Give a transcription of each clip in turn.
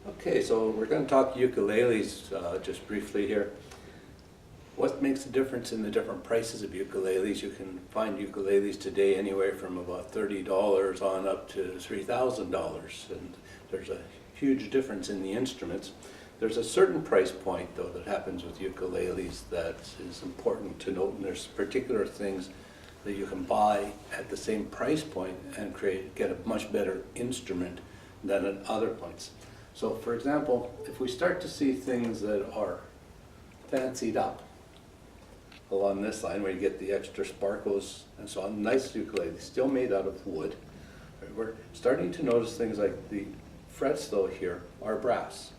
Okay, so we're going to talk ukuleles just briefly here. What makes the difference in the different prices of ukuleles? You can find ukuleles today anywhere from about $30 on up to $3,000, and there's a huge difference in the instruments. There's a certain price point, though, that happens with ukuleles that is important to note, and there's particular things that you can buy at the same price point and get a much better instrument than at other points. So, for example, if we start to see things that are fancied up along this line, where you get the extra sparkles and so on, nice ukulele, still made out of wood. Right? We're starting to notice things like the frets, though, here are brass.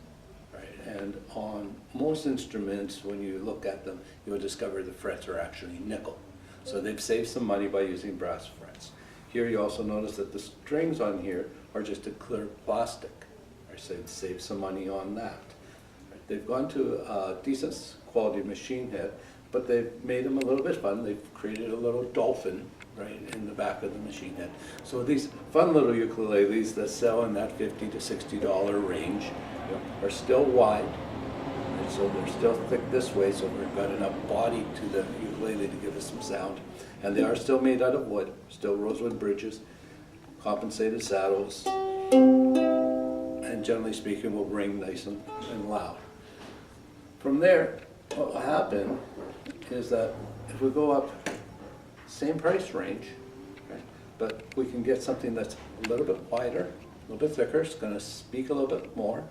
Right? And on most instruments, when you look at them, you'll discover the frets are actually nickel. So they've saved some money by using brass frets. Here you also notice that the strings on here are just a clear plastic. So they've saved some money on that. Right? They've gone to a decent quality machine head, but they've made them a little bit fun. They've created a little dolphin right in the back of the machine head. So these fun little ukuleles that sell in that $50 to $60 range, are still wide. And so they're still thick this way, so we've got enough body to the ukulele to give us some sound. And they are still made out of wood, still rosewood bridges, compensated saddles, and generally speaking will ring nice and loud. From there, what will happen is that if we go up same price range, right, but we can get something that's a little bit wider, a little bit thicker, it's going to speak a little bit more,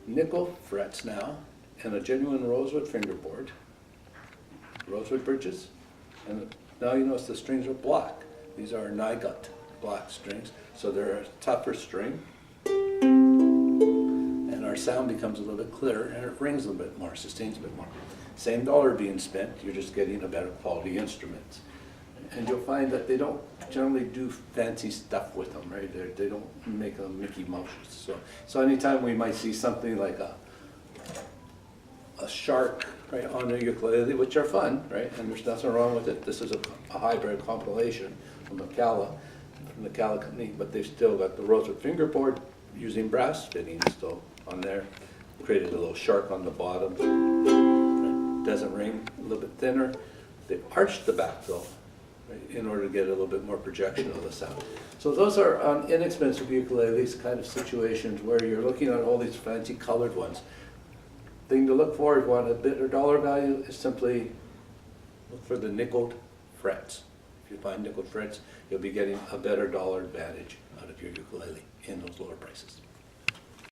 nickel frets now, and a genuine rosewood fingerboard, rosewood bridges, and now you notice the strings are black. These are Nygut black strings, so they're a tougher string, and our sound becomes a little bit clearer, and it rings a little bit more, sustains a bit more. Same dollar being spent, you're just getting a better quality instrument. And you'll find that they don't generally do fancy stuff with them, right? They don't make them Mickey Mouses. So anytime we might see something like a shark, right, on a ukulele, which are fun, right? And there's nothing wrong with it. This is a hybrid compilation from the Cala company, but they've still got the rosewood fingerboard using brass fittings still on there. Created a little shark on the bottom. Right? Doesn't ring, a little bit thinner. They've arched the back though, right, in order to get a little bit more projection of the sound. So those are inexpensive ukuleles, kind of situations where you're looking at all these fancy colored ones. Thing to look for if you want a better dollar value is simply look for the nickeled frets. If you find nickeled frets, you'll be getting a better dollar advantage out of your ukulele in those lower prices.